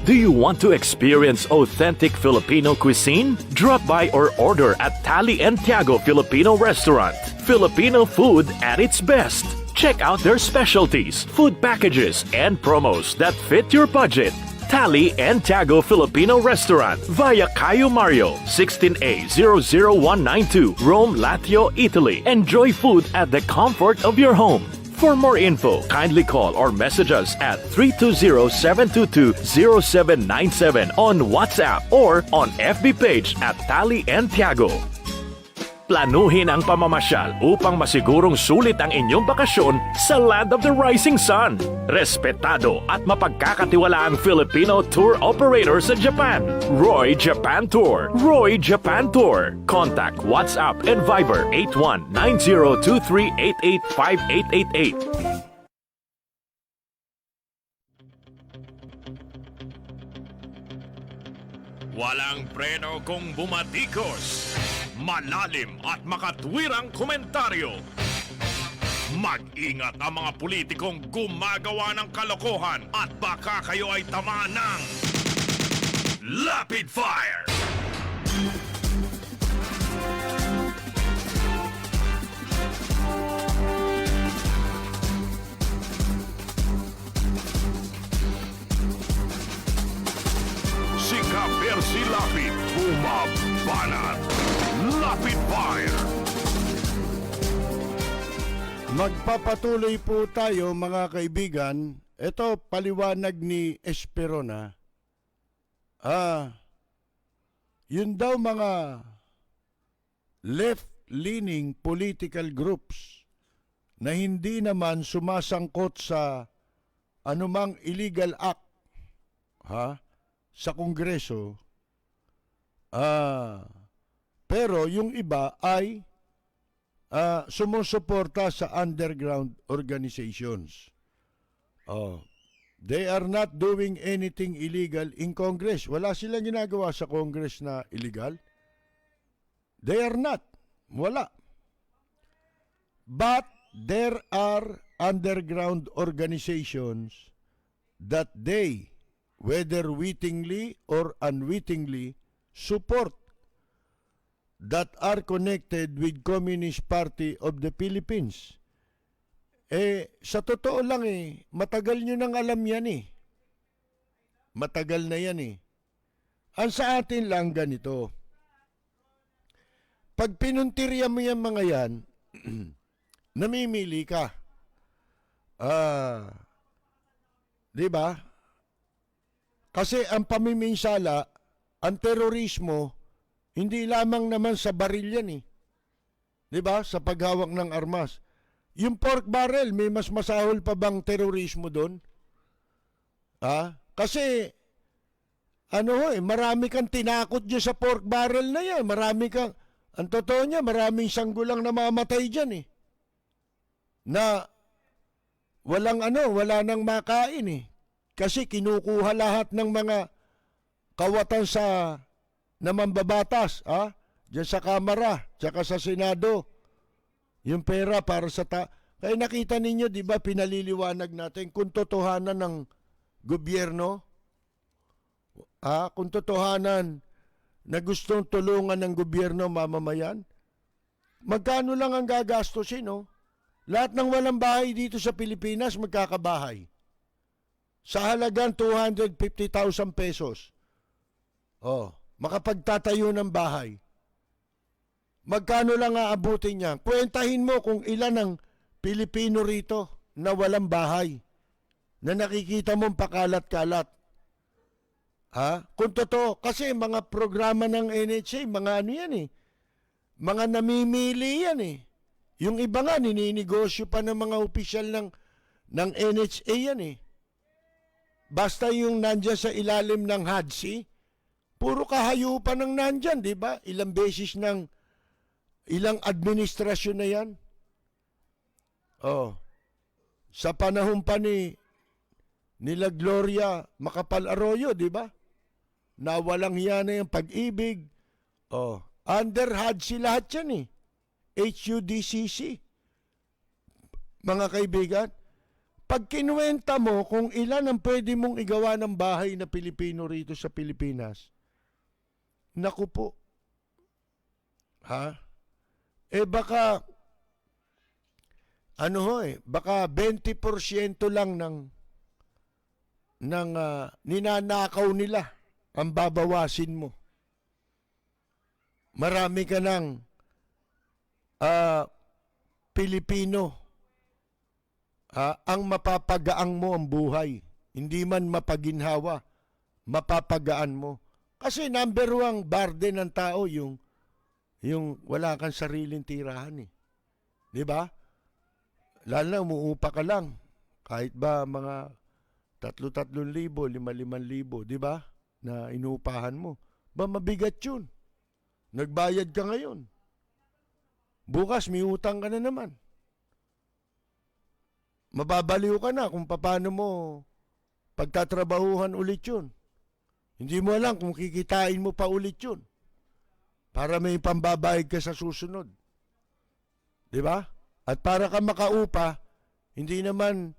Do you want to experience authentic Filipino cuisine? Drop by or order at Tali and Tiago Filipino Restaurant. Filipino food at its best. Check out their specialties, food packages, and promos that fit your budget. Tali and Tiago Filipino Restaurant via Cayo Mario, 16A 00192, Rome, Lazio, Italy. Enjoy food at the comfort of your home. For more info, kindly call or message us at 320-722-0797 on WhatsApp or on FB page at Tali and Tiago. Planuhin ang pamamasyal upang masigurong sulit ang inyong bakasyon sa Land of the Rising Sun. Respetado at mapagkakatiwalaang Filipino tour operator sa Japan. Roy Japan Tour. Roy Japan Tour. Contact WhatsApp and Viber 819023885888. Walang preno kung bumatikos. Malalim at makatwirang komentaryo. Mag-ingat ang mga politikong gumagawa ng kalokohan at baka kayo ay tamaan ng Rapid Fire! Si Kapersi Lapid bumabanat. Rapid Fire! Magpapatuloy po tayo mga kaibigan. Ito paliwanag ni Esperona. Yun daw mga left-leaning political groups na hindi naman sumasangkot sa anumang illegal act sa Kongreso. Pero yung iba ay sumusuporta sa underground organizations. They are not doing anything illegal in Congress. Wala silang ginagawa sa Congress na illegal. They are not. Wala. But there are underground organizations that they, whether wittingly or unwittingly, support, that are connected with Communist Party of the Philippines. Sa totoo lang matagal nyo nang alam yan Matagal na yan Ang sa atin lang ganito. Pag pinuntirya mo yan mga yan, namimili ka. Di ba? Kasi ang pamiminsala, ang terorismo, hindi lamang naman sa baril yan Di ba? Sa paghawak ng armas. Yung pork barrel, may mas masahol pa bang terorismo doon? Kasi, marami kang tinakot dyan sa pork barrel na yan. Ang totoo niya, maraming sanggulang namamatay dyan Na, wala nang makain Kasi kinukuha lahat ng mga kawatan na mambabatas, diyan sa Kamara, tsaka sa Senado, yung pera para sa Kaya nakita ninyo, di ba, pinaliliwanag natin kung totohanan ng gobyerno, kung totohanan na gustong tulungan ng gobyerno mamamayan, magkano lang ang gagastusin, Lahat ng walang bahay dito sa Pilipinas, magkakabahay. Sa halagang 250,000 pesos. Makapagtatayo ng bahay. Magkano lang aabutin niya? Kwentahin mo kung ilan ang Pilipino rito na walang bahay. Na nakikita mong pakalat-kalat. Kung totoo, kasi mga programa ng NHA, mga mga namimili yan Yung iba nga, nininegosyo pa ng mga opisyal ng NHA yan Basta yung nandyan sa ilalim ng HADSI, puro kahayupan ng nandyan, di ba? Ilang beses ilang administrasyon na yan. Sa panahon pa nila Gloria Macapagal Arroyo, di ba? Na walang hiya na yung Pag-ibig. Under HADSI lahat yan HUDCC. Mga kaibigan, Pag kinuwenta mo kung ilan ang pwede mong igawa ng bahay na Pilipino rito sa Pilipinas, naku po. Ha? Baka, baka 20% lang ng ninanakaw nila ang babawasin mo. Marami ka ng Pilipino ang mapapagaang mo ang buhay. Hindi man mapaginhawa, mapapagaan mo. Kasi number one burden ng tao yung wala kang sariling tirahan eh. Di ba? Lalo na umuupa ka lang. Kahit ba mga 3,000, 5,000, di ba? Na inuupahan mo. Ba mabigat yun. Nagbayad ka ngayon. Bukas may utang ka na naman. Mababaliw ka na kung paano mo pagtatrabahuhan ulit yun. Hindi mo alam kung kikitain mo pa ulit yun. Para may pambabayad ka sa susunod. Di ba? At para ka makaupa, hindi naman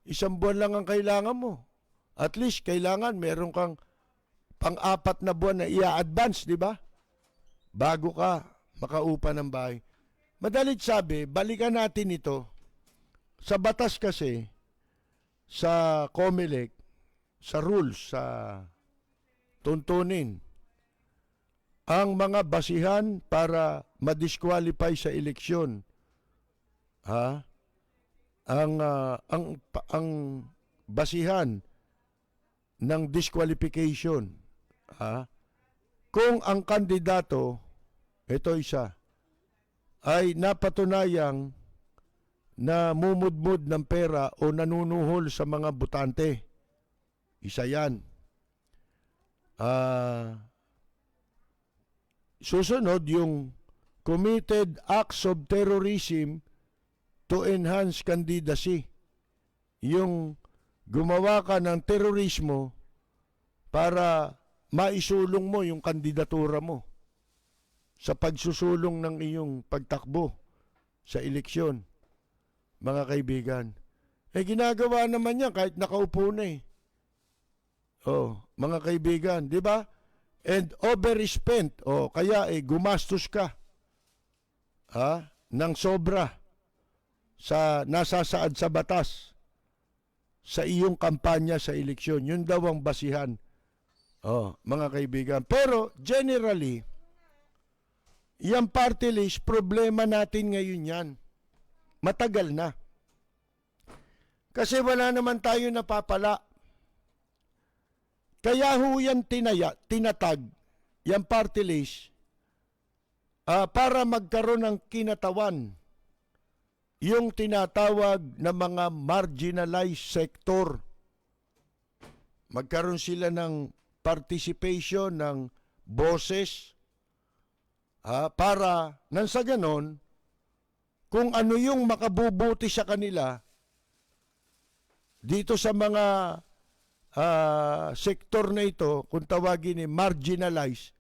1 buwan lang ang kailangan mo. At least kailangan meron kang pang-4 na buwan na i-advance, di ba? Bago ka makaupa ng bahay. Madalit sabi, balikan natin ito. Sa batas kasi, sa COMELEC, sa rules, sa tuntunin, ang mga basihan para ma-disqualify sa eleksyon, ang basihan ng disqualification, kung ang kandidato, ito isa, ay napatunayang na mumudmud ng pera o nanunuhol sa mga botante. Isa yan. Susunod yung committed acts of terrorism to enhance candidacy. Yung gumawa ka ng terorismo para maisulong mo yung kandidatura mo sa pagsusulong ng iyong pagtakbo sa eleksyon. Mga kaibigan, ginagawa naman yan kahit nakaupo na eh. Mga kaibigan, di ba? And overspent, kaya gumastos ka ng sobra sa nasasaad sa batas sa iyong kampanya sa eleksyon. Yun daw ang basihan. Mga kaibigan. Pero generally, yung party list, problema natin ngayon yan. Matagal na. Kasi wala naman tayo napapala. Kaya ho yan tinatag, yung party list, para magkaroon ng kinatawan yung tinatawag na mga marginalized sector. Magkaroon sila ng participation ng boses para nang sa ganon, kung ano yung makabubuti sa kanila dito sa mga sektor na ito, kung tawagin ni marginalized,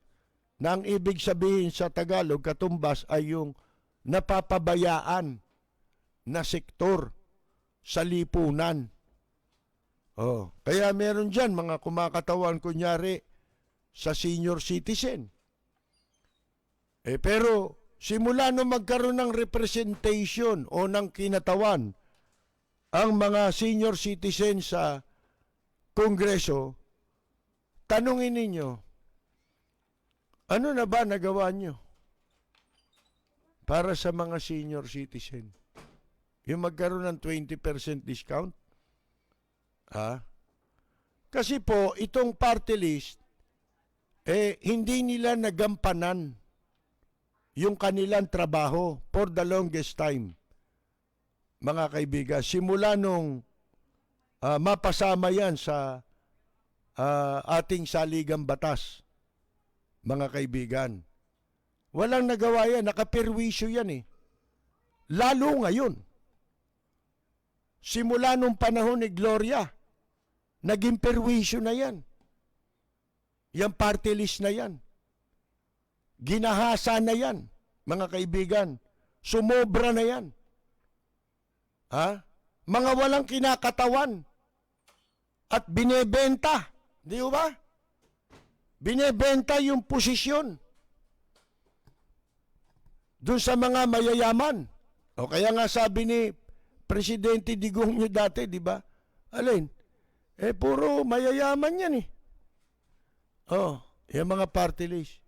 na ang ibig sabihin sa Tagalog, katumbas, ay yung napapabayaan na sektor sa lipunan. Kaya meron dyan mga kumakatawan, kunyari, sa senior citizen. Pero simula nung magkaroon ng representation o ng kinatawan ang mga senior citizen sa Kongreso, tanungin ninyo, ano na ba nagawa nyo para sa mga senior citizen? Yung magkaroon ng 20% discount? Kasi po, itong party list, hindi nila nagampanan yung kanilang trabaho for the longest time. Mga kaibigan, simula nung mapasama yan sa ating saligang batas, mga kaibigan. Walang nagawa yan, nakaperwisyo yan eh. Lalo ngayon. Simula nung panahon ni Gloria, naging perwisyo na yan. Yang party list na yan. Ginahasa na yan, mga kaibigan. Sumobra na yan. mga walang kinakatawan at binebenta. Di ba? Binebenta yung posisyon doon sa mga mayayaman. O kaya nga sabi ni Presidente Digong nyo dati, di ba? Alin? Puro mayayaman yan eh. Yung mga party list.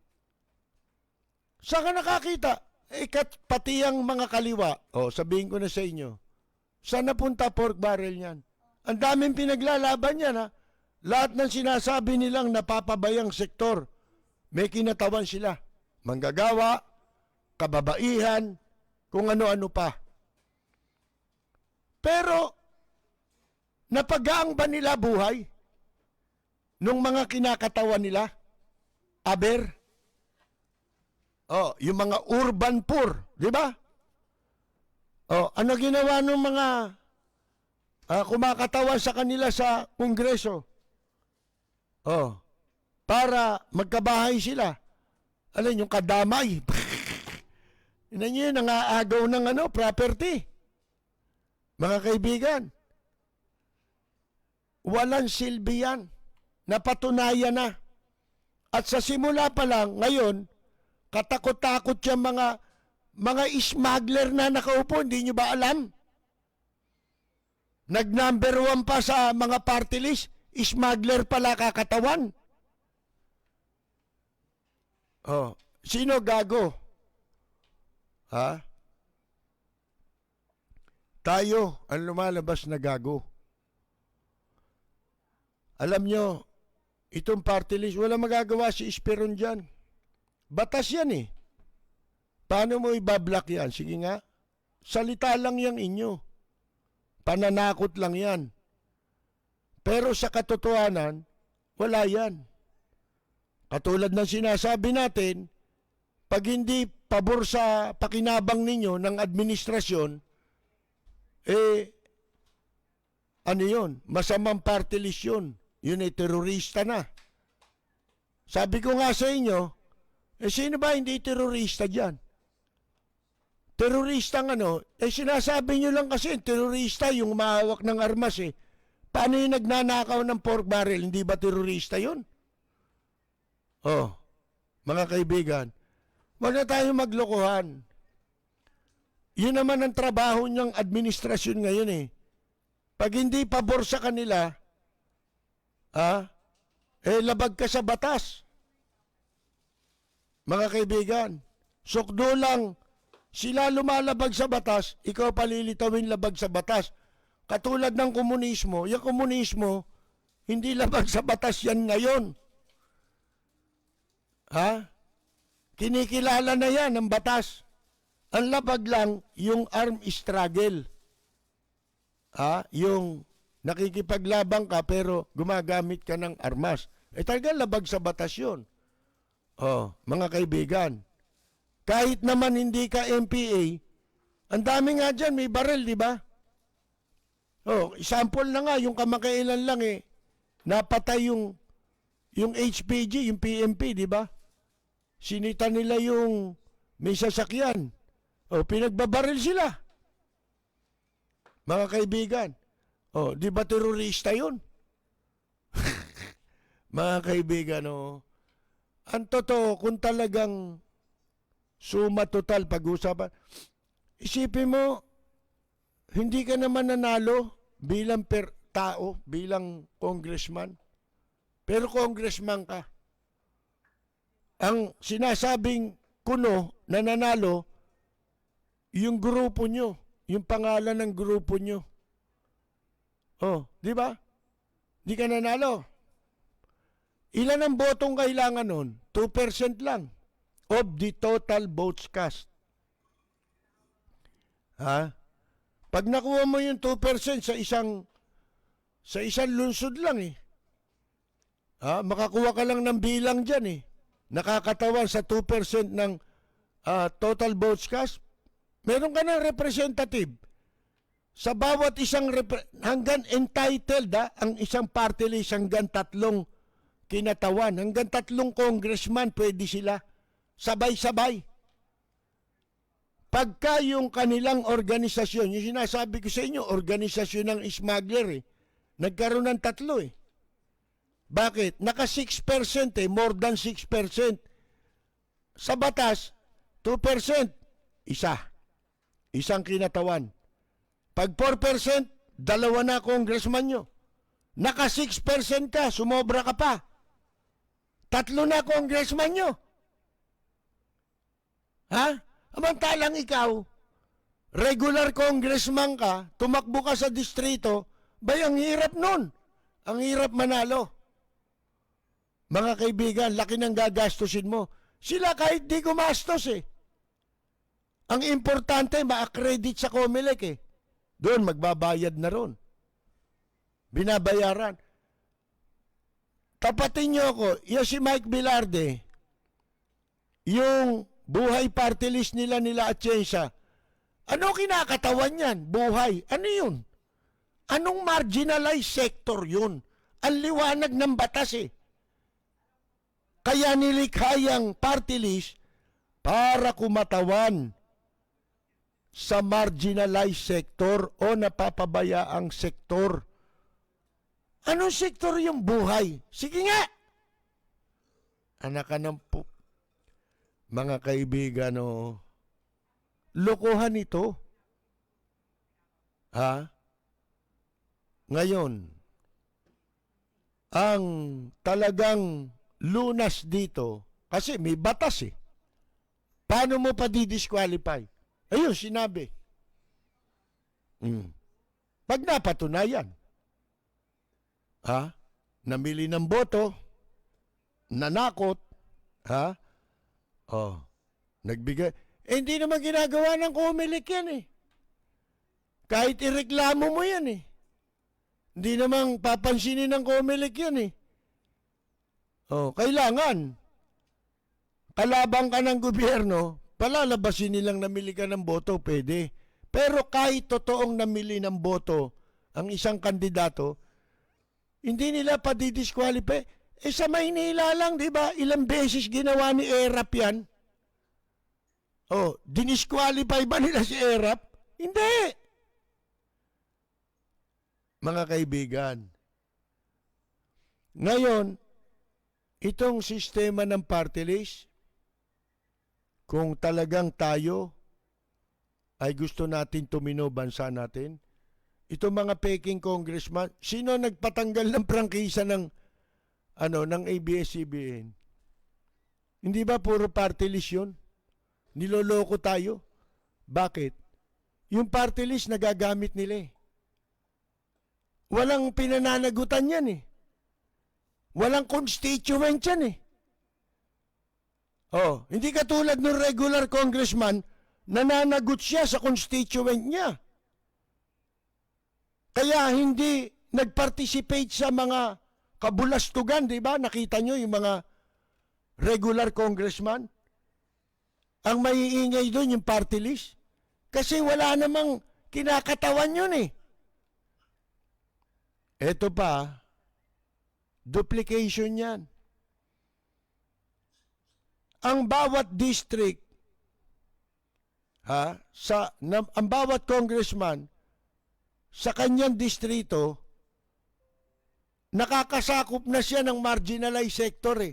Saan ka nakakita? Pati ang mga kaliwa, sabihin ko na sa inyo, saan napunta pork barrel yan? Ang daming pinaglalaban yan, ha? Lahat ng sinasabi nilang napapabayang sektor, may kinatawan sila. Manggagawa, kababaihan, kung ano-ano pa. Pero, napagaang ba nila buhay? Nung mga kinakatawan nila? Aber? Yung mga urban poor, di ba? Ano ginawa ng mga kumakatawan sa kanila sa Kongreso? Para magkabahay sila. Alin, yung kadamay. Yun yun, nangaagaw ng property. Mga kaibigan, walang silbi yan. Napatunayan na. At sa simula pa lang, ngayon, katakot-takot yung mga smuggler na nakaupo, hindi nyo ba alam? Nag-number 1 pa sa mga party list, smuggler pala kakatawan. Sino gago? Ha? Tayo ang lumalabas na gago. Alam nyo, itong party list, wala magagawa si Esperon dyan. Batas yan eh. Paano mo ibablock yan? Sige nga. Salita lang yang inyo. Pananakot lang yan. Pero sa katotohanan, wala yan. Katulad ng sinasabi natin, pag hindi pabor sa pakinabang ninyo ng administrasyon, ano yun? Masamang party list yun. Yun ay terorista na. Sabi ko nga sa inyo, sino ba hindi terorista dyan? Terorista sinasabi nyo lang kasi, terorista yung mahawak ng armas eh. Paano yung nagnanakaw ng pork barrel? Hindi ba terorista yun? Mga kaibigan, wag na tayo maglokohan. Yun naman ang trabaho niyang administrasyon ngayon eh. Pag hindi pabor sa kanila, labag ka sa batas. Mga kaibigan, sukdo lang, sila lumalabag sa batas, ikaw palilitawin labag sa batas. Katulad ng komunismo, yung komunismo, hindi labag sa batas yan ngayon. Kinikilala na yan ng batas. Ang labag lang, yung armed struggle. Yung nakikipaglabang ka pero gumagamit ka ng armas. Talagang labag sa batas yun. Mga kaibigan, kahit naman hindi ka MPA, ang dami nga dyan, may baril, di ba? Sample na nga, yung kamakailan lang napatay yung HPG, yung PMP, di ba? Sinita nila yung may sasakyan. Pinagbabaril sila. Mga kaibigan, di ba terorista yun? Mga kaibigan, ang totoo, kung talagang suma total pag-usapan, isipin mo, hindi ka naman nanalo bilang tao, bilang congressman. Pero congressman ka. Ang sinasabing kuno na nanalo, yung grupo nyo, yung pangalan ng grupo nyo. Di ba? Di ka nanalo. Ilan ang botong kailangan nun? 2% lang of the total votes cast. Pag nakuha mo yung 2% sa isang lungsod lang makakuha ka lang ng bilang dyan Nakakatawan sa 2% ng total votes cast. Meron ka ng representative. Sa bawat isang hanggang entitled ang isang party list hanggang 3 kinatawan. Hanggang 3 congressman pwede sila. Sabay-sabay. pagka yung kanilang organisasyon, yung sinasabi ko sa inyo, organisasyon ng smuggler nagkaroon ng 3 Bakit? Naka 6% more than 6%. Sa batas, 2%, isang kinatawan. Pag 4%, 2 na congressman nyo. Naka 6% ka, sumobra ka pa. 3 na congressman nyo. Ha? Amantalang ikaw, regular congressman ka, tumakbo ka sa distrito, bay ang hirap nun. Ang hirap manalo. Mga kaibigan, laki ng gagastusin mo. Sila kahit di gumastos Ang importante, ma-accredit sa COMELEC Doon, magbabayad na ron. Binabayaran. Tapatin niyo ako, yung si Mike Velarde, yung buhay party list nila Atienza, ano kinakatawan yan? Buhay. Ano yun? Anong marginalized sector yun? Ang liwanag ng batas Kaya nilikhayang party list para kumatawan sa marginalized sector o napapabayaang sektor. Anong sektor yung buhay? Sige nga! Anak ka ng mga kaibigan, lokohan ito. Ha? Ngayon, ang talagang lunas dito, kasi may batas Paano mo pa di-disqualify? Ayun, sinabi. Pag napatunayan, namili ng boto, nanakot, nagbigay. Hindi naman ginagawa ng COMELEC yan Kahit ireklamo mo yan Hindi naman papansinin ng COMELEC yan kailangan, kalabang ka ng gobyerno, palalabasin nilang namili ka ng boto, pwede. Pero kahit totoong namili ng boto ang isang kandidato, hindi nila pa di-disqualify. Sa Maynila lang, di ba? Ilang beses ginawa ni ERAP yan? Dinisqualify ba nila si ERAP? Hindi! Mga kaibigan, ngayon, itong sistema ng party list, kung talagang tayo ay gusto natin tumino bansa natin, itong mga peking congressman, sino nagpatanggal ng prangkisa ng ABS-CBN? Hindi ba puro party list yun? Niloloko tayo? Bakit? Yung party list nagagamit nila Walang pinananagutan yan Walang constituent yan hindi katulad ng regular congressman, nananagot siya sa constituent niya. Kaya hindi nag-participate sa mga kabulastugan, di ba? Nakita nyo yung mga regular congressman? Ang maiingay doon yung party list. Kasi wala namang kinakatawan yun Eto pa, duplication yan. Ang bawat district, ang bawat congressman sa kanyang distrito, nakakasakop na siya ng marginalized sector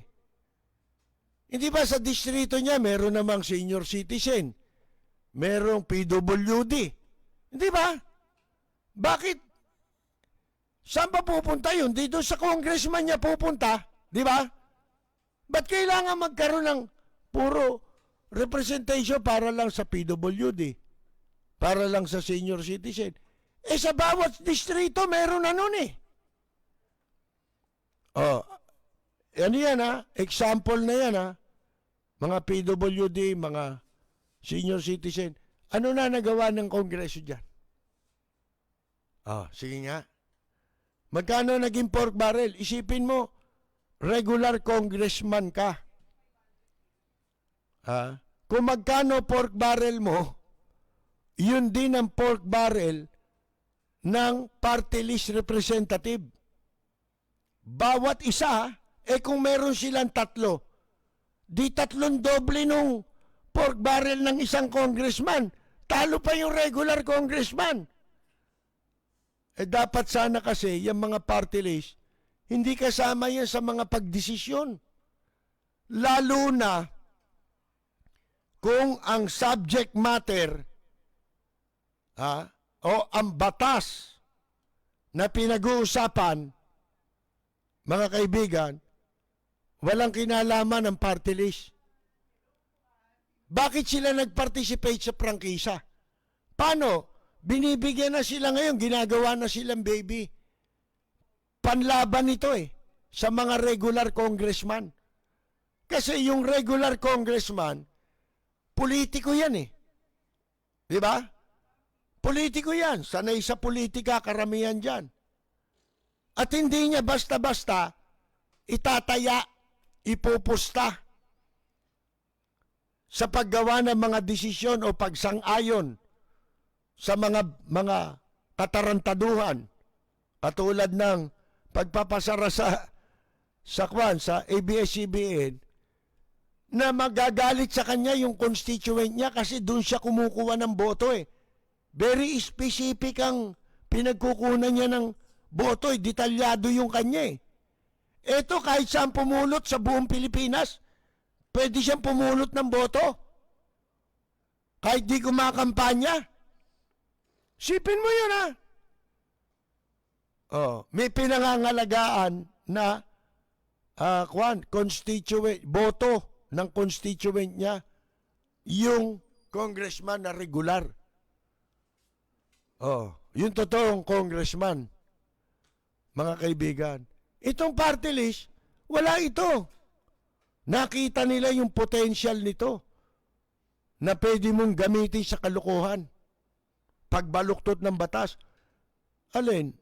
Hindi ba sa distrito niya meron namang senior citizen, merong PWD, hindi ba? Bakit? Saan pa pupunta yun? Dito sa congressman niya pupunta, di ba? Ba't kailangan magkaroon ng puro representation para lang sa PWD? Para lang sa senior citizen? Sa bawat distrito, meron na nun Ano yan Example na yan Mga PWD, mga senior citizen. Ano na nagawa ng Kongreso dyan? Sige nga. Magkano naging pork barrel? Isipin mo, regular congressman ka. Kung magkano pork barrel mo, yun din ang pork barrel ng party list representative. Bawat isa, kung meron silang 3, di 3 doble nung pork barrel ng isang congressman. Talo pa yung regular congressman. Dapat sana kasi yung mga party list, hindi kasama yan sa mga pagdesisyon. Lalo na kung ang subject matter o ang batas na pinag-uusapan, mga kaibigan, walang kinalaman ng party list. Bakit sila nag-participate sa prangkisa? Paano? Binibigyan na sila ngayon, ginagawa na silang baby. Panlaban ito sa mga regular congressman. Kasi yung regular congressman, politiko yan Di ba? Politiko yan. Sanay sa politika, karamihan dyan. At hindi niya basta-basta itataya, ipupusta sa paggawa ng mga desisyon o pagsang-ayon sa mga katarantaduhan katulad ng pagpapasara sa ABS-CBN na magagalit sa kanya yung constituent niya kasi doon siya kumukuha ng boto Very specific ang pinagkukunan niya ng boto detalyado yung kanya Ito kahit saan pumulot sa buong Pilipinas, pwede siyang pumulot ng boto. Kahit di kumakampanya. Sipin mo yun may pinangangalagaan na constituent, boto ng constituent niya, yung congressman na regular. Yung totoong congressman, mga kaibigan. Itong party list, wala ito. Nakita nila yung potential nito na pwede mong gamitin sa kalokohan. Pagbaluktot ng batas. Alin?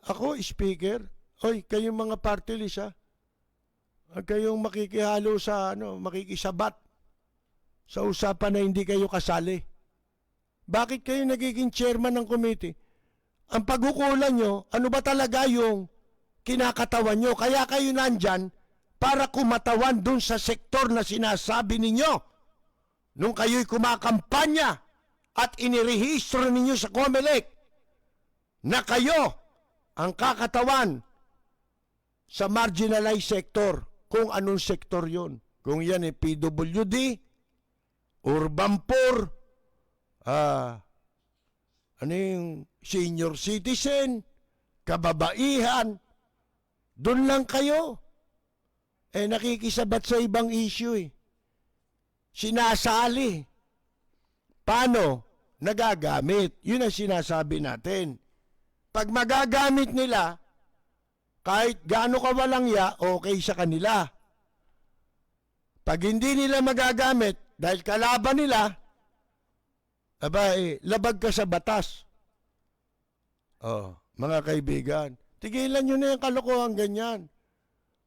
Ako, speaker. Hoy, kayong mga party list kayong makikihalo sa makikisabat sa usapan na hindi kayo kasali. Bakit kayo nagiging chairman ng committee? Ang pagkukulan nyo, ano ba talaga yung kinakatawan nyo? Kaya kayo nandyan para kumatawan dun sa sektor na sinasabi ninyo. Nung kayo'y kumakampanya at inirehistro ninyo sa COMELEC na kayo ang kakatawan sa marginalized sector, kung anong sektor yon. Kung yan PWD, urban poor, senior citizen, kababaihan, doon lang kayo. Nakikisabat sa ibang issue Sinasali. Paano? Nagagamit. Yun ang sinasabi natin. Pag magagamit nila, kahit gaano kawalang ya, okay sa kanila. Pag hindi nila magagamit, dahil kalaban nila, labag ka sa batas. Mga kaibigan, tigilan nyo na yung kalokohan ganyan.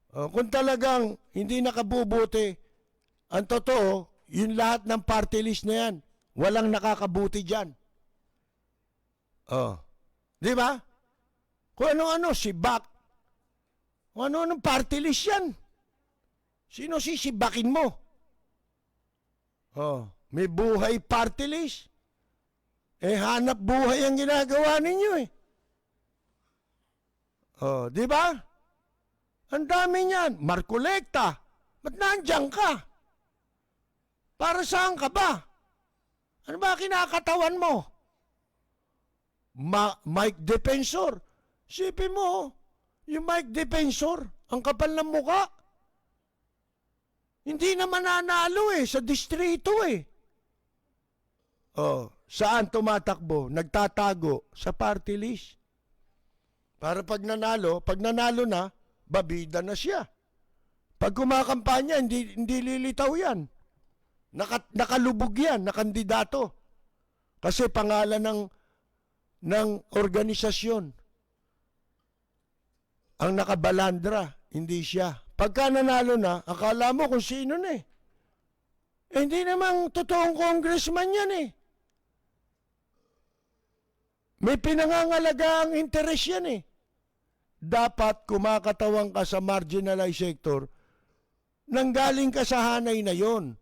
Kung talagang hindi nakabubuti, ang totoo, yung lahat ng party list na yan, walang nakakabuti dyan. Di ba? Kung ano-ano, si Bak. Kung ano-anong party list yan. Sino sisibakin mo? May buhay party list. Hanap buhay ang ginagawa ninyo di ba? Ang dami niyan. Marcoleta. Ba't nandiyan ka? Para saan ka ba? Ano ba kinakatawan mo? Mike Defensor. Sipin mo, yung Mike Defensor, ang kapal ng muka. Hindi naman nanalo sa distrito Saan tumatakbo? Nagtatago sa party list. Para pag nanalo na, babida na siya. Pag kumakampanya, hindi lilitaw yan. Nakalubog yan, na kandidato. Kasi pangalan ng organisasyon ang nakabalandra, hindi siya. Pagka nanalo na, akala mo kung sino na hindi namang totoong congressman yan May pinangangalaga ang interes yan Dapat kumakatawang ka sa marginalized sector, nanggaling ka sa hanay na yon.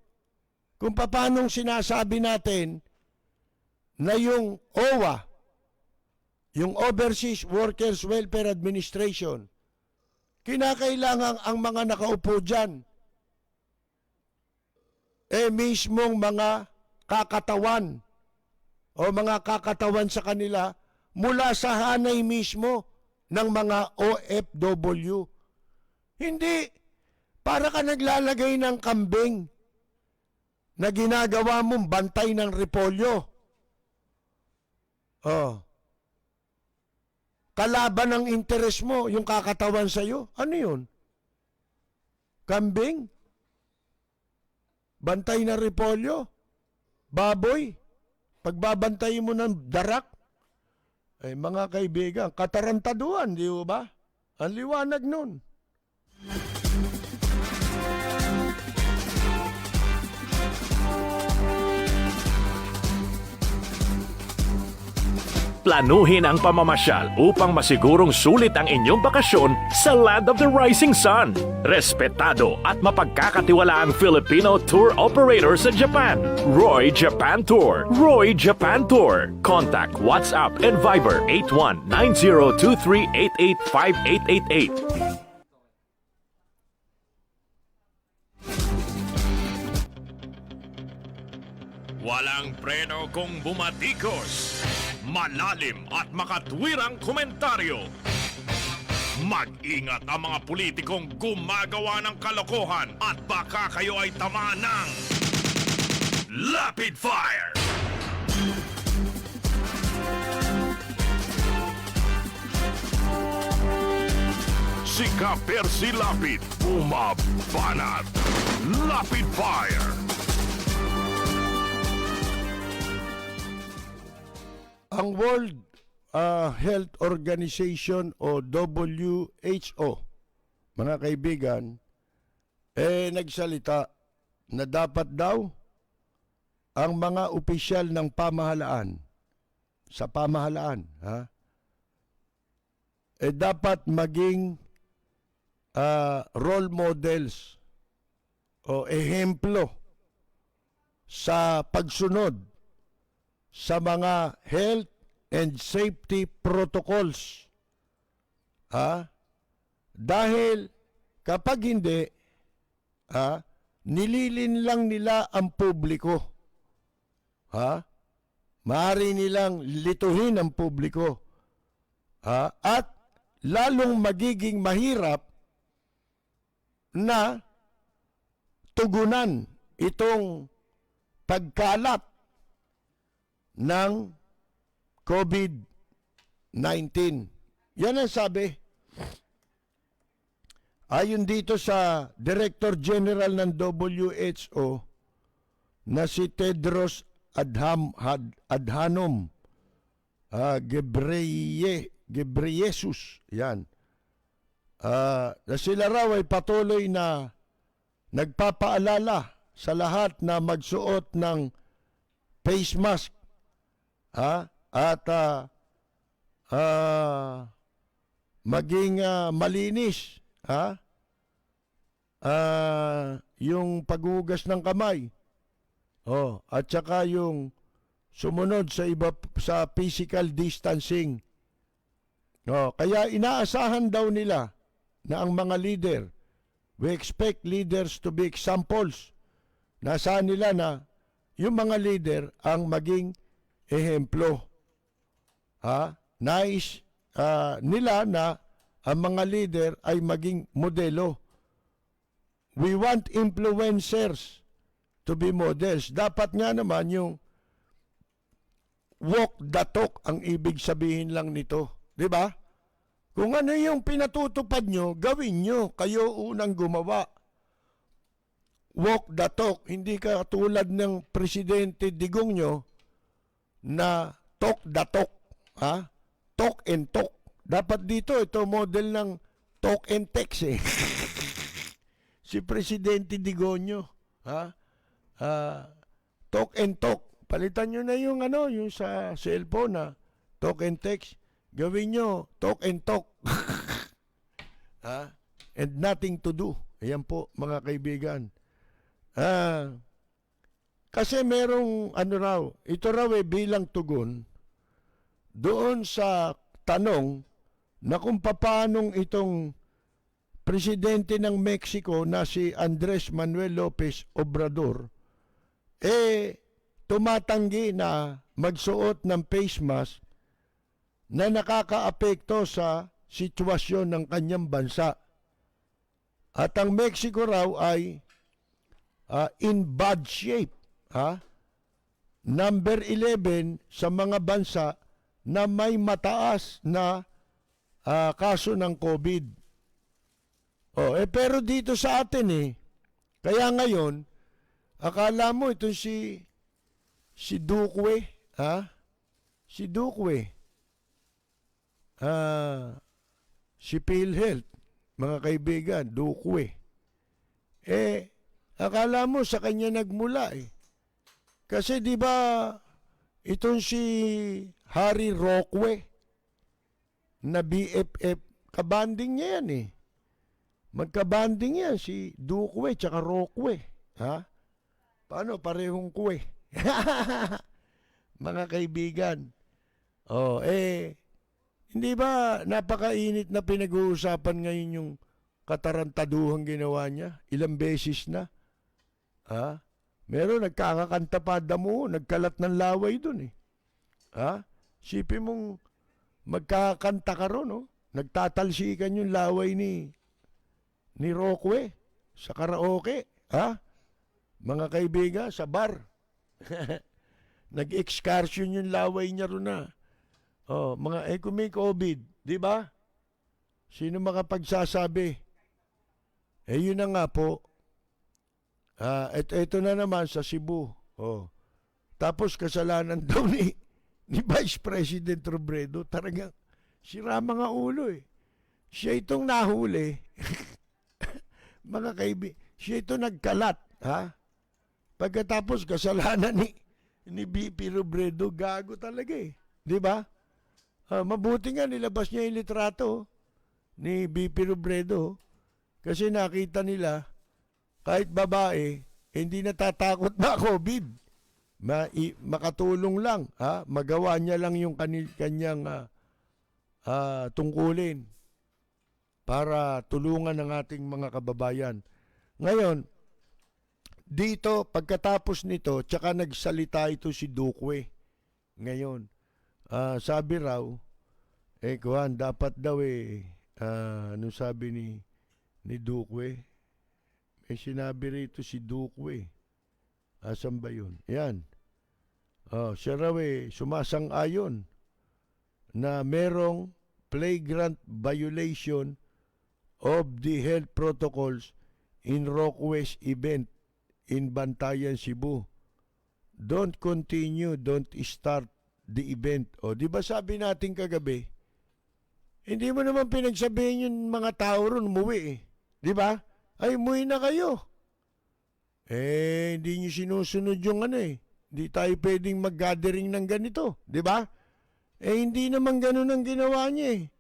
kung paanong sinasabi natin na yung OWA, yung Overseas Workers Welfare Administration, kinakailangan ang mga nakaupo dyan, mismong mga kakatawan o mga kakatawan sa kanila mula sa hanay mismo ng mga OFW. Hindi, para ka naglalagay ng kambing na ginagawa mong bantay ng repolyo. Kalaban ng interes mo, yung kakatawan sa'yo. Ano yun? Kambing? Bantay ng repolyo? Baboy? Pagbabantay mo ng darak? Mga kaibigan, katarantaduan, di ba? Ang liwanag nun. Planuhin ang pamamasyal upang masigurong sulit ang inyong bakasyon sa Land of the Rising Sun. Respetado at mapagkakatiwalaang Filipino tour operator sa Japan. Roy Japan Tour. Roy Japan Tour. Contact WhatsApp and Viber 819023885888. Walang preno kung bumatikos. Malalim at makatwirang komentaryo. Mag-ingat ang mga politikong gumagawa ng kalokohan at baka kayo ay tamaan ng Lapid Fire! Si Ka-Percy Lapid, bumabanat. Lapid Fire! Ang World Health Organization o WHO, mga kaibigan, nagsalita na dapat daw ang mga opisyal ng pamahalaan, sa pamahalaan, dapat maging role models o ehemplo sa pagsunod sa mga health and safety protocols. Dahil kapag hindi, nililin lang nila ang publiko. Maaari nilang lituhin ang publiko. At lalong magiging mahirap na tugunan itong pagkalat ng COVID-19. Yan ang sabi. Ayon dito sa Director General ng WHO na si Tedros Adhanom Ghebreyesus. Yan. Na sila raw ay patuloy na nagpapaalala sa lahat na magsuot ng face mask at maging malinis yung paghugas ng kamay at saka yung sumunod sa physical distancing. Kaya inaasahan daw nila na ang mga leader, we expect leaders to be examples. Nasaan nila na yung mga leader ang maging ehemplo. Nais nila na ang mga leader ay maging modelo. We want influencers to be models. Dapat nga naman yung walk the talk ang ibig sabihin lang nito. Di ba? Kung ano yung pinatutupad nyo, gawin nyo. Kayo unang gumawa. Walk the talk. Hindi ka tulad ng Presidente Digong nyo na talk the talk. Talk and talk. Dapat dito, ito model ng talk and text si Presidente Digonyo. Talk and talk. Palitan nyo na yung yung sa cellphone na talk and text. Gawin nyo, talk and talk. And nothing to do. Ayan po, mga kaibigan. Kasi merong ano raw, ito raw bilang tugon doon sa tanong na kung paanong itong presidente ng Mexico na si Andres Manuel Lopez Obrador tumatanggi na magsuot ng face mask na nakakaapekto sa sitwasyon ng kanyang bansa. At ang Mexico raw ay in bad shape. Number 11 sa mga bansa na may mataas na kaso ng COVID. Pero dito sa atin kaya ngayon, akala mo ito si Duque, Si Duque, si PhilHealth, mga kaibigan, Duque. Akala mo sa kanya nagmula Kasi di ba itong si Harry Roque na BFF, kabanding niya yan Magkabanding yan si Duque tsaka Roque. Paano? Parehong kwe. Mga kaibigan. Hindi ba napakainit na pinag-uusapan ngayon yung katarantaduhang ginawa niya? Ilang beses na. Meron nagkakakanta pa damo, nagkalat ng laway dun Sipin mong magkakanta ka ron, nagtatalsikan yung laway ni Roque sa karaoke, mga kaibigan, sa bar. Nag-excursion yung laway niya ron mga kung may COVID, di ba? Sino makapagsasabi? Yun na nga po. Ito na naman sa Cebu. Tapos kasalanan daw ni Vice President Robredo. Talagang sira mga ulo Siya itong nahuli. Mga kaibigan, siya ito nagkalat. Pagkatapos kasalanan ni BP Robredo, gago talaga Di ba? Mabuti nga nilabas niya yung litrato ni BP Robredo kasi nakita nila kahit babae, hindi natatakot na COVID. Makatulong lang, magawa niya lang yung kanyang tungkulin para tulungan ang ating mga kababayan. Ngayon, dito, pagkatapos nito, tsaka nagsalita ito si Duque. Ngayon, sabi raw, dapat daw anong sabi ni Duque? Sinabi rito si Duque. Asan ba yun? Yan. Siya raw sumasang-ayon na merong flagrant violation of the health protocols in Roque's event in Bantayan, Cebu. Don't continue, don't start the event. Di ba sabi natin kagabi, hindi mo naman pinagsabihin yung mga tao ron umuwi Di ba? Ay, umuwi na kayo. Hindi nyo sinusunod yung Hindi tayo pwedeng mag-gathering ng ganito. Di ba? Hindi naman ganun ang ginawa niya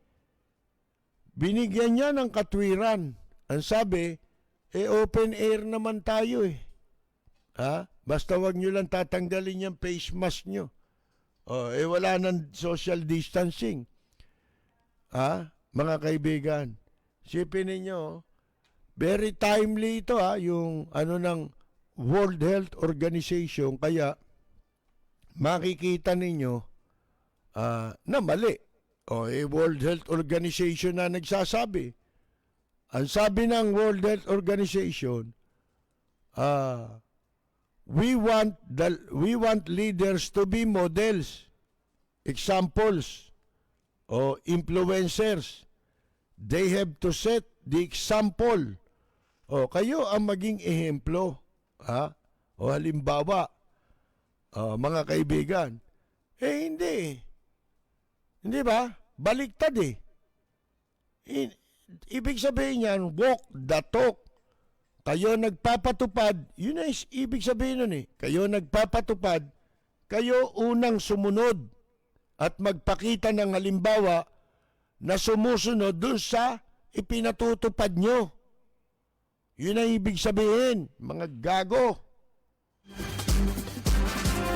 Binigyan niya ng katwiran. Ang sabi, open air naman tayo Basta wag nyo lang tatanggalin yung face mask nyo. Wala nang social distancing. Mga kaibigan, sipin ninyo, very timely ito yung ng World Health Organization, kaya makikita ninyo na mali. World Health Organization na nagsasabi. Ang sabi ng World Health Organization, we want leaders to be models, examples, influencers. They have to set the example. Kayo ang maging ehemplo. Halimbawa, mga kaibigan, hindi. Hindi ba? Baliktad Ibig sabihin yan, walk the talk. Kayo nagpapatupad, yun ay ibig sabihin nun Kayo nagpapatupad, kayo unang sumunod at magpakita ng halimbawa na sumusunod dun sa ipinatutupad nyo. Yun ay ibig sabihin, mga gago.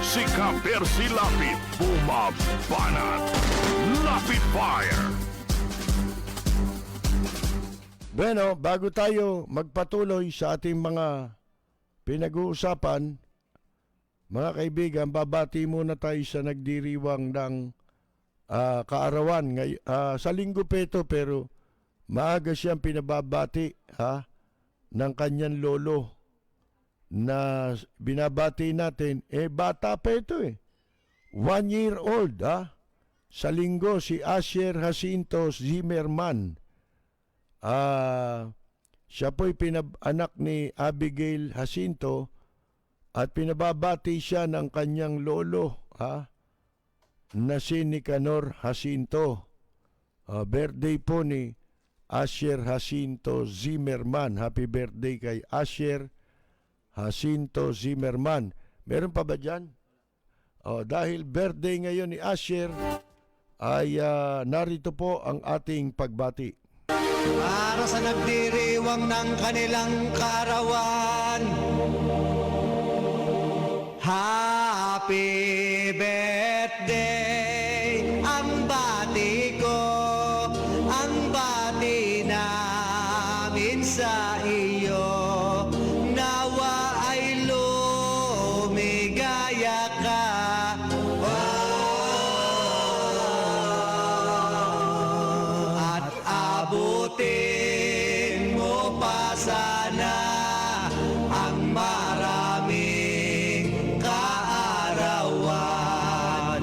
Si Ka-Percy Lapid, bumabanat. Lapid Fire! Bueno, bago tayo magpatuloy sa ating mga pinag-uusapan, mga kaibigan, babati muna tayo sa nagdiriwang ng kaarawan. Sa linggo peto, pero maaga siyang pinababati ng kanyang lolo na binabati natin. Bata pa ito 1 year old Sa linggo, si Asher Jacinto Zimmerman. Siya po'y anak ni Abigail Jacinto at pinababati siya ng kanyang lolo na si Nicanor Jacinto. Birthday po ni Asher Jacinto Zimmerman. Happy birthday kay Asher Jacinto Zimmerman. Meron pa ba dyan? Dahil birthday ngayon ni Asher, ay narito po ang ating pagbati. Para sa nagdiriwang ng kanilang kaarawan, happy birthday ang bati ko, ang bati namin sa iyo. Nawa ay lumigaya ka, at abutin mo pa sana ang maraming kaarawan.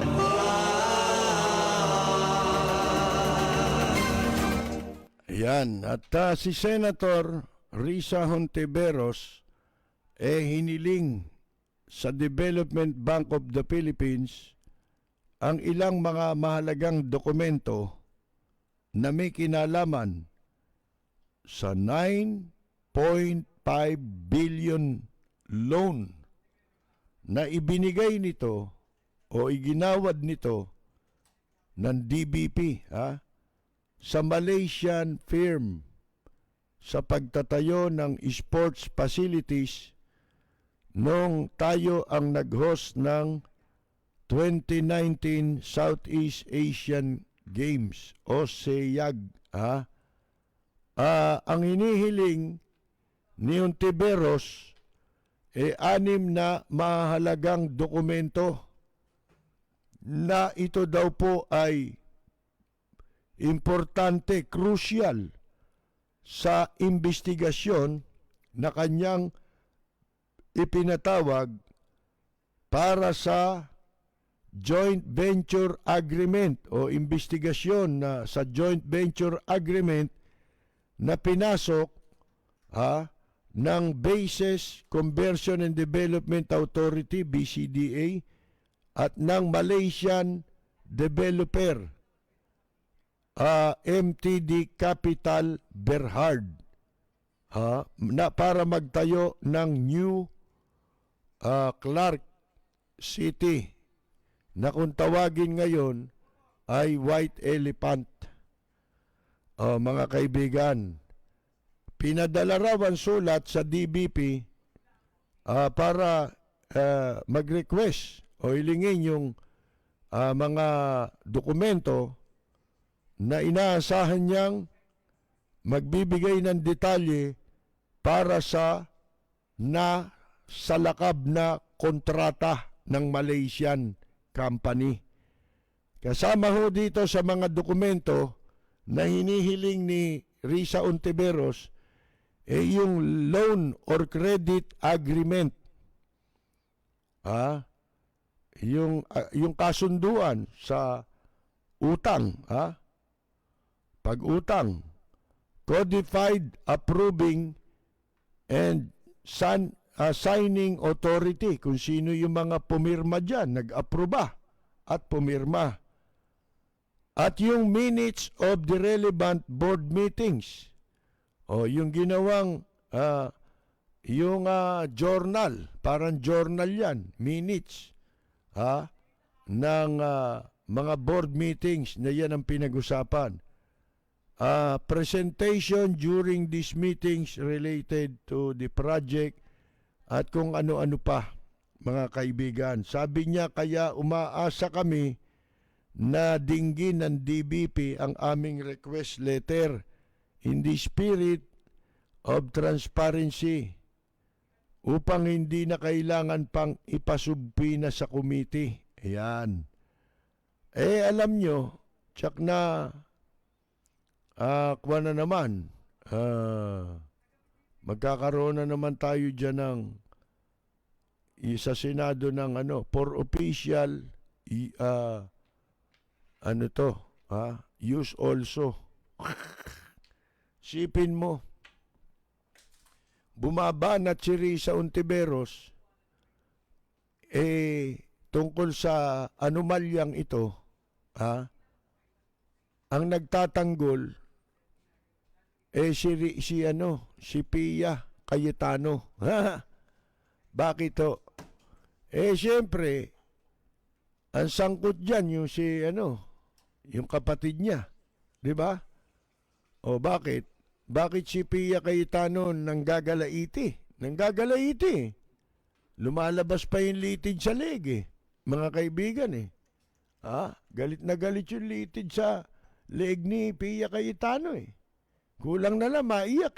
Yan. At si Senator Risa Hontiveros hiniling sa Development Bank of the Philippines ang ilang mga mahalagang dokumento na may kinalaman sa 9.5 billion loan na ibinigay nito o iginawad nito ng DBP sa Malaysian firm sa pagtatayo ng sports facilities nung tayo ang nag-host ng 2019 Southeast Asian Games o SEAG. Ang hinihiling ni Hontiveros 6 na mahalagang dokumento na ito daw po ay importante, crucial sa investigasyon na kanyang ipinatawag para sa joint venture agreement o investigasyon na sa joint venture agreement na pinasok ng Bases Conversion and Development Authority, BCDA, at ng Malaysian developer, MTD Capital Berhad, na para magtayo ng new Clark City na kung tawagin ngayon ay White Elephant. Mga kaibigan, pinadala raw ang sulat sa DBP para mag-request o ilingin yung mga dokumento na inaasahan niyang magbibigay ng detalye para sa salakab na kontrata ng Malaysian company. Kasama ho dito sa mga dokumento na hinihiling ni Risa Hontiveros yung loan or credit agreement. Yung kasunduan sa utang, pag-utang, codified approving and signing authority, kung sino yung mga pumirma dyan, nag-aproba at pumirma. At yung minutes of the relevant board meetings, yung ginawang journal, parang journal yan, minutes ng mga board meetings na yan ang pinag-usapan. Presentation during these meetings related to the project at kung ano-ano pa. mga kaibigan. Sabi niya, kaya umaasa kami na dinggin ng DBP ang aming request letter in the spirit of transparency upang hindi na kailangan pang ipasubpina sa committee. Ayan. Alam nyo, tsak na kuha na naman, magkakaroon na naman tayo dyan ng sa Senado ng for official use also. Sipin mo, bumabanat si Risa Ontiveros tungkol sa anomalyang ito, ang nagtatanggol si Pia Cayetano. Bakit to? Siyempre, ang sangkot diyan yung kapatid niya, 'di ba? O bakit? Bakit si Pia Cayetano nanggagalaiti? Lumalabas pa yung litid sa leg mga kaibigan galit na galit yung litid sa leg ni Pia Cayetano Kulang na lang maiyak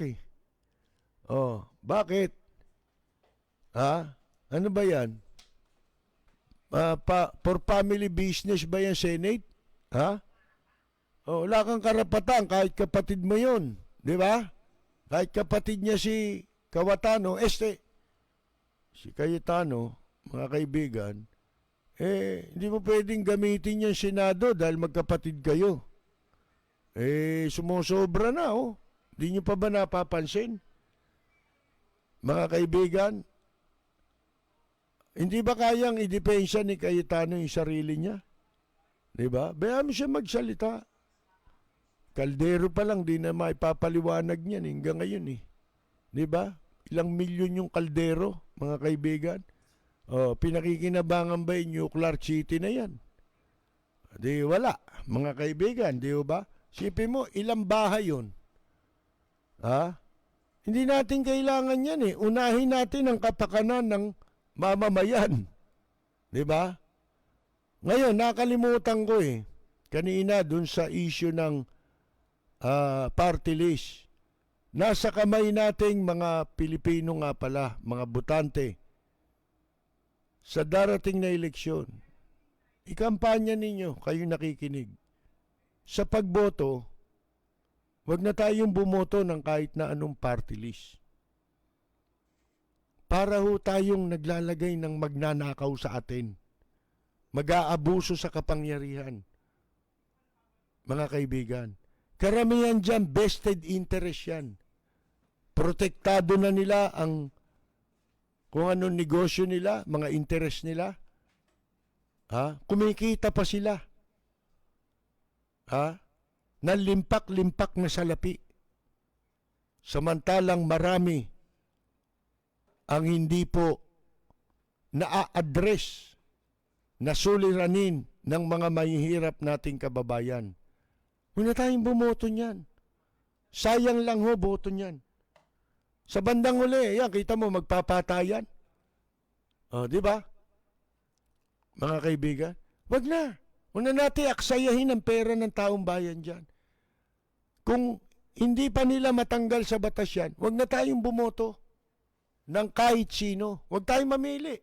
bakit? Ano ba yan? For family business ba yan, Senate? Wala kang karapatan kahit kapatid mo yun. Di ba? Kahit kapatid niya si Cayetano, si Cayetano, mga kaibigan, hindi mo pwedeng gamitin yung Senado dahil magkapatid kayo. Sumusobra na, Hindi nyo pa ba napapansin? Mga kaibigan, hindi ba kayang idepensya ni Cayetano yung sarili niya? Di ba? Bayaan mo siya magsalita. Kaldero pa lang, di na maipapaliwanag niyan hanggang ngayon Di ba? Ilang milyon yung kaldero, mga kaibigan. Pinakikinabangan ba yung nuclear city na yan? Di wala, mga kaibigan, di ba? Sipin mo, ilang bahay yun? Hindi natin kailangan yan Unahin natin ang kapakanan ng mamamayan. Di ba? Ngayon, nakalimutan ko kanina dun sa issue ng party list. Nasa kamay nating mga Pilipino nga pala, mga botante, sa darating na eleksyon. Ikampanya ninyo, kayo nakikinig. Sa pagboto, wag na tayong bumoto ng kahit na anong party list. Para tayong naglalagay ng magnanakaw sa atin. Mag-aabuso sa kapangyarihan. Mga kaibigan, karamihan dyan, vested interest yan. Protektado na nila ang kung anong negosyo nila, mga interest nila. Kumikita pa sila. Nalimpak-limpak na salapi. Samantalang marami ang hindi po na-address na suliranin ng mga mahihirap nating kababayan. Huwag na tayong bumoto niyan. Sayang lang boto niyan. Sa bandang huli, kita mo, magpapatayan. Di ba? Mga kaibigan, wag na. Huwag na natin aksayahin ang pera ng taong bayan dyan. Kung hindi pa nila matanggal sa batas yan, wag na tayong bumoto ng kahit sino. Huwag tayong mamili.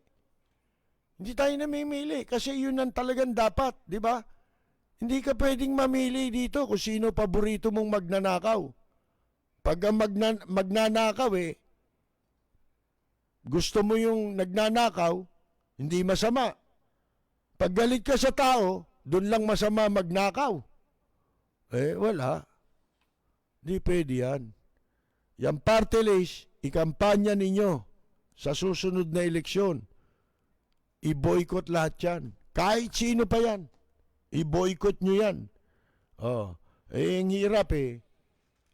Hindi tayo namimili kasi yun ang talagang dapat, di ba? Hindi ka pwedeng mamili dito kung sino paborito mong magnanakaw. Pag ang magnanakaw gusto mo yung nagnanakaw, hindi masama. Pag galit ka sa tao, doon lang masama magnakaw. Wala. Di pwede yan. Yang party list, ikampanya ninyo sa susunod na eleksyon. I-boycott lahat yan. Kahit sino pa yan. I-boycott nyo yan. Ang hirap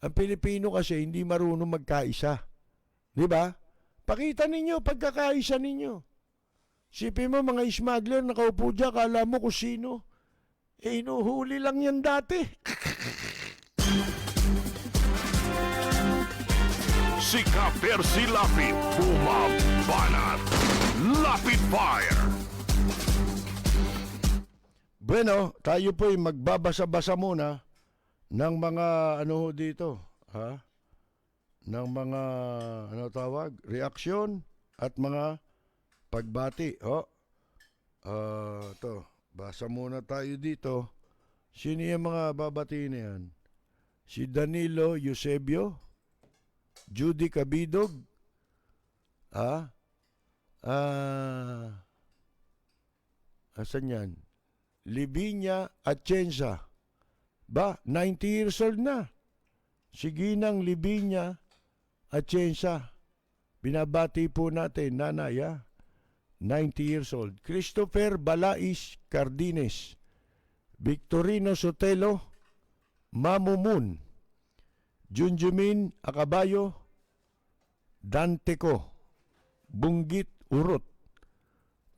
Ang Pilipino kasi hindi marunong magkaisa. Di ba? Pakita ninyo, pagkakaisa ninyo. Sipin mo, mga smuggler, nakaupo dyan, kala mo kung sino. Inuhuli lang yan dati. Si Ka Percy Lapid, bumabanat Lapid Fire. Bueno, tayo po'y magbabasa-basa muna ng mga ano ho dito, ha? Ng mga ano tawag, reaksyon at mga pagbati. To, basa muna tayo dito. Sino yung mga babati na yan? Si Danilo Eusebio, Judy Cabidog, asan yan? Livinia Atienza. 90 years old na. Si Ginang Livinia Atienza. Binabati po natin, nanay, 90 years old. Christopher Balais Cardines. Victorino Sotelo. Mamumun. Junjumin Akabayo. Danteco. Bunggit Urot.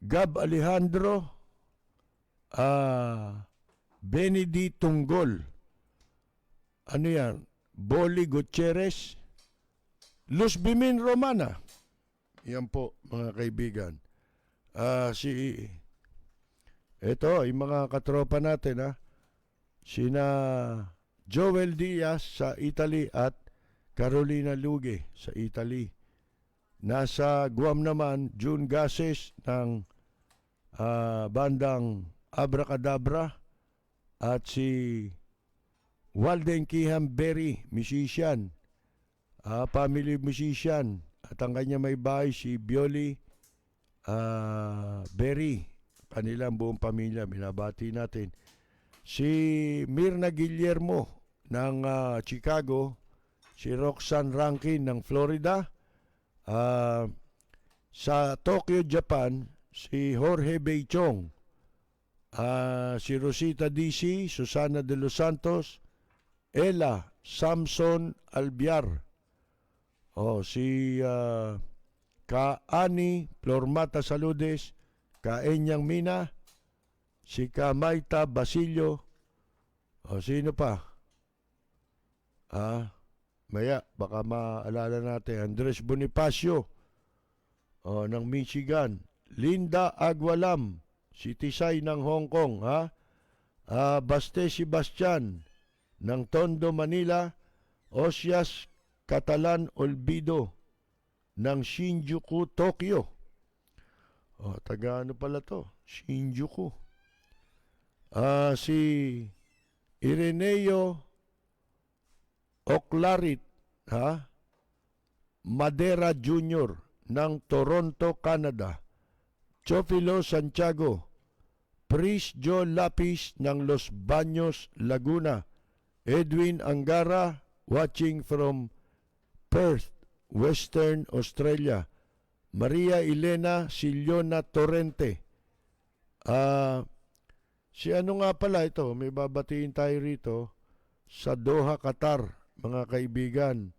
Gab Alejandro. Benedy Tunggol. Ano yan? Boli Gutierrez. Luz Bimin Romana. Yan po, mga kaibigan. Ito, yung mga katropa natin, sina Joel Diaz sa Italy at Carolina Luge sa Italy. Nasa Guam naman, June Gases ng bandang Abracadabra at si Walden Kiham Berry, musician, family musician, at ang kanya may bahay si Bioli Berry, kanilang buong pamilya, binabati natin. Si Mirna Guillermo ng Chicago, si Roxanne Rankin ng Florida, sa Tokyo, Japan, si Jorge Beichong, si Rosita DC, Susana de los Santos, Ella Samson Albiar, si Kaani Flormata Saludes, Kaenyang Mina, si Kamaita Basilio, sino pa? Maya, baka maalala natin, Andres Bonifacio, ng Michigan, Linda Agualam, si Tisay ng Hong Kong, Baste Sebastian ng Tondo, Manila, Osias Catalan Olvido ng Shinjuku, Tokyo. Taga ano pala to? Shinjuku. Si Ireneo Oclarit, Madera Jr. ng Toronto, Canada. Chofilo Santiago, Pris Joe Lapis ng Los Baños, Laguna. Edwin Angara, watching from Perth, Western Australia. Maria Elena Siliona Torrente. Si ano nga pala ito, may babatiin tayo rito sa Doha, Qatar, mga kaibigan.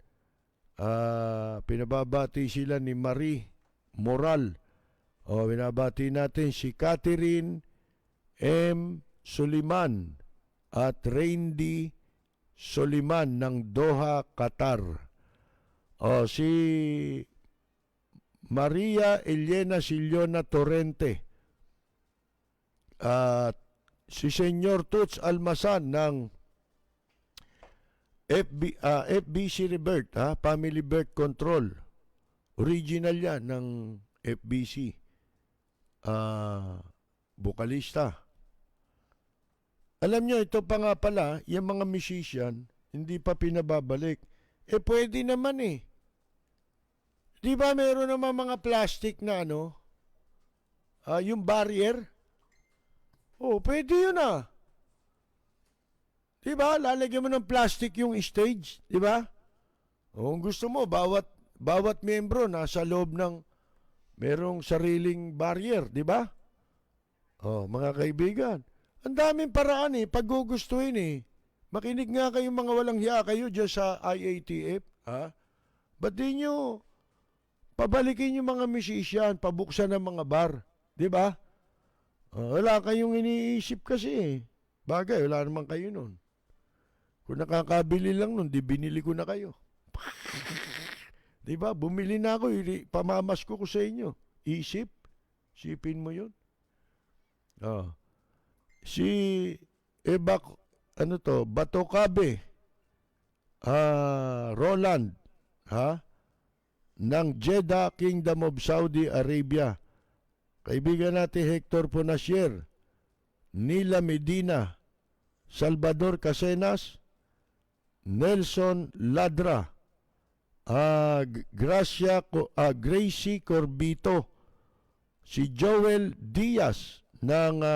Pinababati sila ni Marie Moral. Binabati natin si Catherine M. Suliman at Randy Suliman ng Doha, Qatar. Si Maria Elena Siliona Torrente at si Senyor Toots Almasan ng FBC Rebirth, Family Birth Control. Original yan ng FBC. Bukalista. Alam nyo, ito pa nga pala, yung mga musician, hindi pa pinababalik. Pwede naman Di ba meron naman mga plastic na yung barrier? Pwede yun Di ba? Lalagyan mo ng plastic yung stage, di ba? Kung gusto mo, bawat miyembro nasa loob ng merong sariling barrier, di ba? Mga kaibigan, ang daming paraan pag gugustuhin Makinig nga kayong mga walang hiya kayo dyan sa IATF, Ba't di nyo pabalikin yung mga musician, pabuksan ng mga bar, di ba? Wala kayong iniisip kasi Bagay, wala naman kayo nun. Kung nakakabili lang nun, di binili ko na kayo. Di ba? Bumili na ako, pamamasko ko sa inyo. Isip, Sipin mo yun. Oh. Si Batocabe, Roland, ha? Ng Jeddah Kingdom of Saudi Arabia. Kaibigan natin Hector Ponasier, Nila Medina, Salvador Casenas, Nelson Ladra, Gracie Corbito, si Joel Diaz ng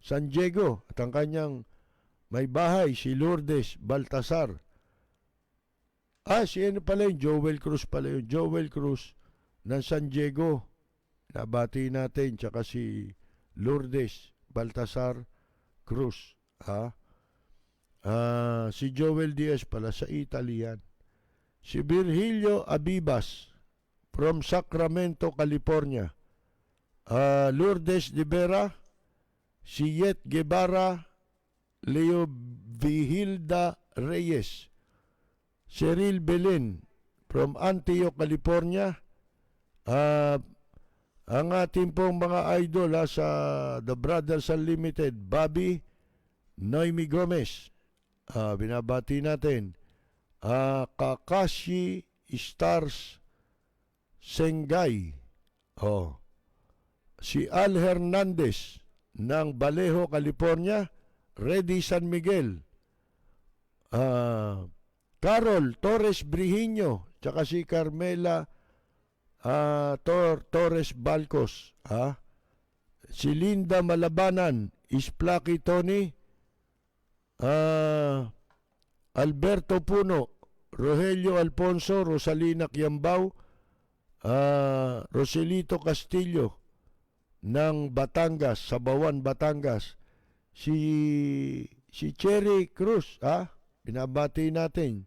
San Diego at ang kanyang may bahay, si Lourdes Baltasar. Si ano pala yun? Joel Cruz pala yun. Joel Cruz ng San Diego. Nabati natin. Tsaka si Lourdes Baltasar Cruz. Si Joel Diaz pala sa Italy yan. Si Virgilio Abibas from Sacramento, California. Lourdes de Vera, si Yet Guevara, Leo Vigilda Reyes, Cheryl Belen from Antioch, California. Ang ating pong mga idol sa The Brothers Unlimited, Bobby Noemi Gomez, binabati natin. Kakashi Stars Sengay, si Al Hernandez ng Vallejo, California. Reddy San Miguel, Carol Torres Brihiño, tsaka si Carmela Torres Balcos, si Linda Malabanan, Isplaki Tony, Alberto Puno, Rogelio Alfonso, Rosalina Quiambao, Roselito Castillo ng Batangas, Sabawan, Batangas. Si Cherry Cruz, binabati natin,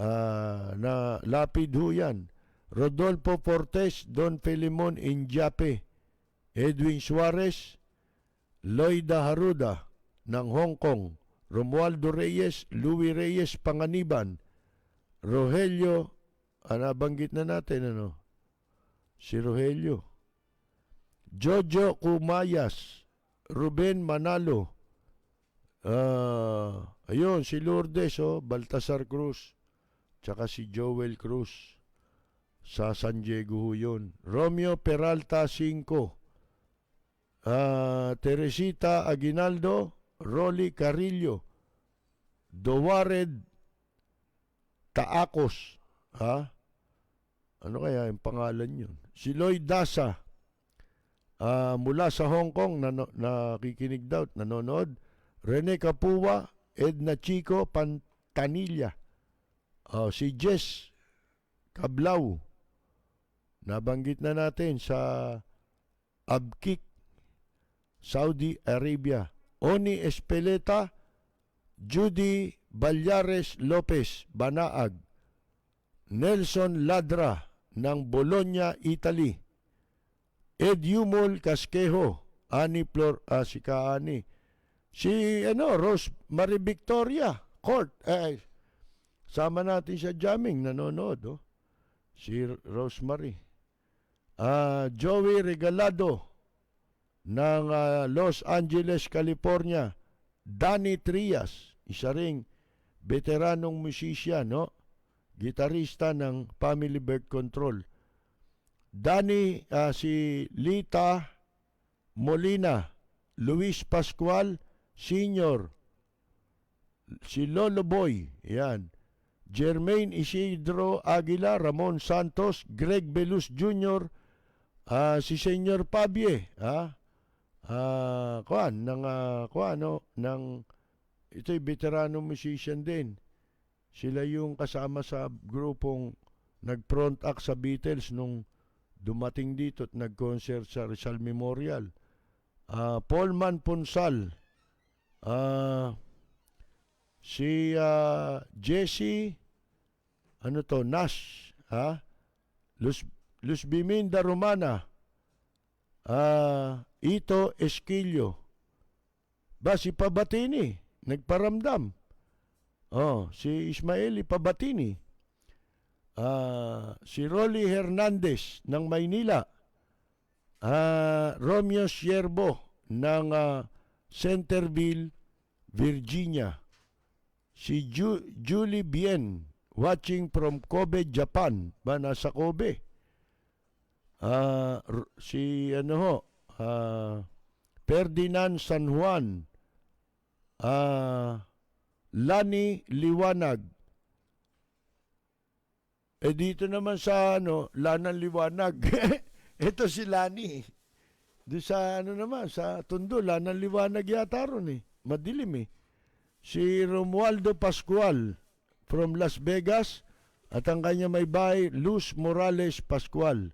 na lapid ho yan. Rodolfo Fortes, Don Filimon Injape, Edwin Suarez, Loida Haruda ng Hong Kong, Romualdo Reyes, Louis Reyes Panganiban, Rogelio, nabanggit na natin, si Rogelio, Jojo Kumayas, Ruben Manalo, ayun, si Lourdes, Baltasar Cruz, tsaka si Joel Cruz, sa San Diego yun. Romeo Peralta 5, Teresita Aguinaldo, Rolly Carillo, Dowared Taakos, ano kaya yung pangalan yun? Si Lloyd Dasa, mula sa Hong Kong, nakikinig daw, nanonood. Rene Capua, Edna Chico Pantanilla, si Jess Cablau, nabanggit na natin sa Abkik, Saudi Arabia. Oni Espeleta, Judy Balyares Lopez, Banaag. Nelson Ladra ng Bologna, Italy. Ed Yumol Casquejo, Ani Flor, si Kaani. Si Rose Marie Victoria Court, sama natin sa jamming, nanonood, si Rose Marie. Joey Regalado ng Los Angeles, California. Danny Trias, isa ring veteranong musician, gitarista ng Family Bird Control. Danny, si Lita Molina, Luis Pascual Senior, si Lolo Boy, yan. Jermaine Isidro Aguila, Ramon Santos, Greg Belus Jr., si Senyor Pabie, ito'y veterano musician din. Sila yung kasama sa grupong nag-front act sa Beatles nung dumating dito at nag-concert sa Rizal Memorial. Paulman Ponsal, si Jesse Nash, Luz Biminda Romana, Ito Esquillo, si Pabatini nagparamdam, si Ismaeli Pabatini, si Rolly Hernandez ng Maynila, Romeo Siervo ng Centerville, Virginia. Si Julie Bien, watching from Kobe, Japan. Ba, nasa Kobe. Si Ferdinand San Juan. Lani Liwanag. Dito naman sa Lanang Liwanag. Ito si Lani. Doon sa sa Tondo, Lanang Liwanag yata ron Madilim Si Romualdo Pascual from Las Vegas at ang kanya may bahay, Luz Morales Pascual.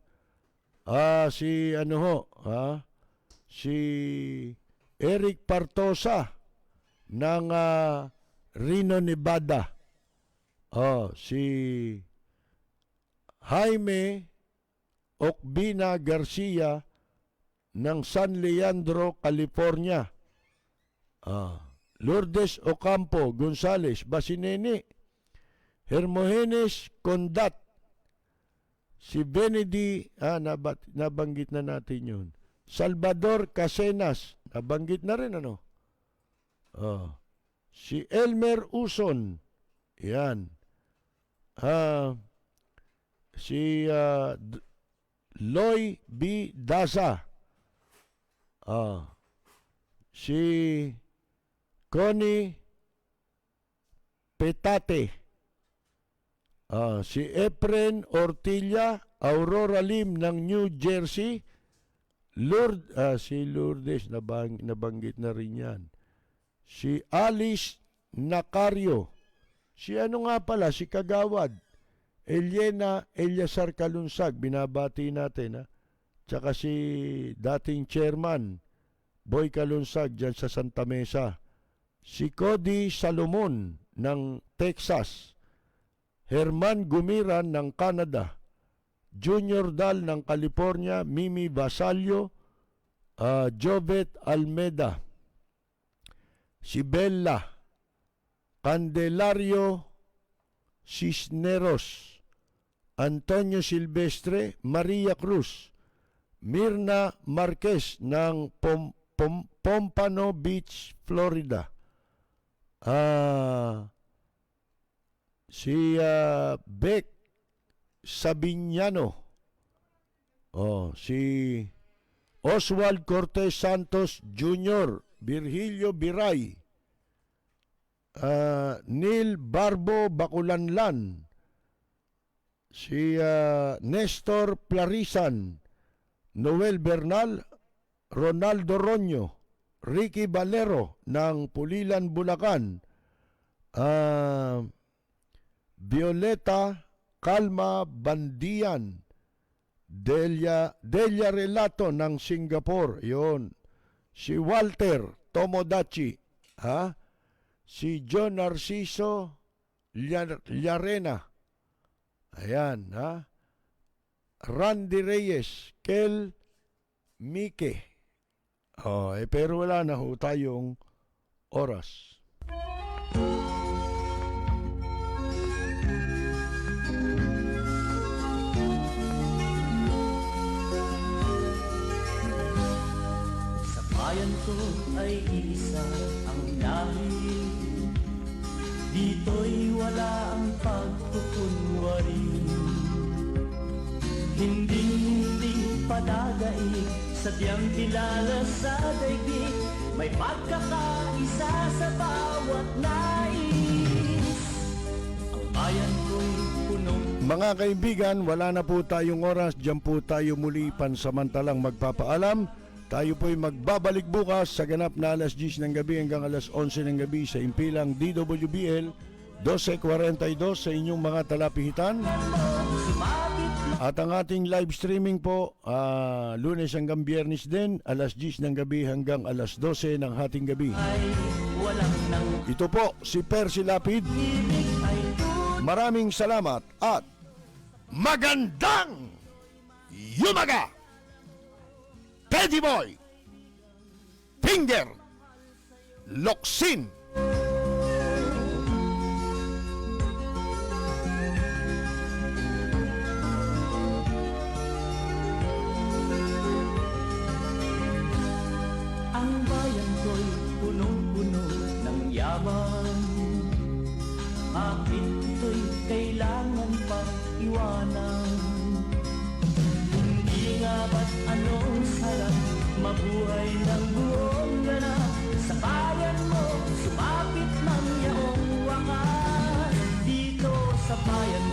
Si Eric Partosa ng Reno, Nevada. Si Jaime Okbina Garcia ng San Leandro, California. Lourdes Ocampo Gonzales, Basinene. Hermogenes Condat. Si Benedy, nabanggit na natin yun. Salvador Casenas, nabanggit na rin Si Elmer Uson, yan. Si Loy B. Daza. Si Connie Petate. Si Efren Ortilla, Aurora Lim ng New Jersey. Si Lourdes, nabanggit na rin yan. Si Alice Nacario. Si si Kagawad. Eliana Eliasar Kalunsag, binabati natin. Tsaka si dating chairman, Boy Kalunsag, dyan sa Santa Mesa. Si Cody Salomon ng Texas. Herman Gumiran ng Canada. Junior Dal ng California. Mimi Basalio. Jovet Almeda. Si Bella. Candelario Cisneros. Antonio Silvestre, Maria Cruz, Mirna Marquez ng Pompano Beach, Florida. Si Beck Sabiñano. Si Oswald Cortez Santos Jr., Virgilio Biray, Neil Barbo Baculanlan, si Nestor Plarisan, Noel Bernal, Ronaldo Roño, Ricky Valero ng Pulilan, Bulacan, Violeta Calma Bandian, Delia Relato ng Singapore, yon. Si Walter Tomodachi, si John Narciso Llarena, ayan, Randy Reyes, Kel Mike. Pero wala na ho tayong oras. Sa bayan ko ay isa ang lahi, dito'y wala ang pagkukunwari. Hindi padagay, sadyang kilala sa daigdig, may pagkakaisa sa bawat nais. Ang bayan ko'y punong. Mga kaibigan, wala na po tayong oras. Diyan po tayo muli pansamantalang magpapaalam. Tayo po'y magbabalik bukas sa ganap na alas 10 ng gabi hanggang alas 11 ng gabi sa impilang DWBL 1242 sa inyong mga talapihitan. At ang ating live streaming po, Lunes hanggang Biyernes din, alas 10 ng gabi hanggang alas 12 ng hating gabi. Ito po si Percy Lapid. Maraming salamat at magandang yumaga! Teddy Boy Finger Loksin. Mabuhay ng buong ganap sa bayan mo, sumapit ng iyong wakas. Dito sa bayan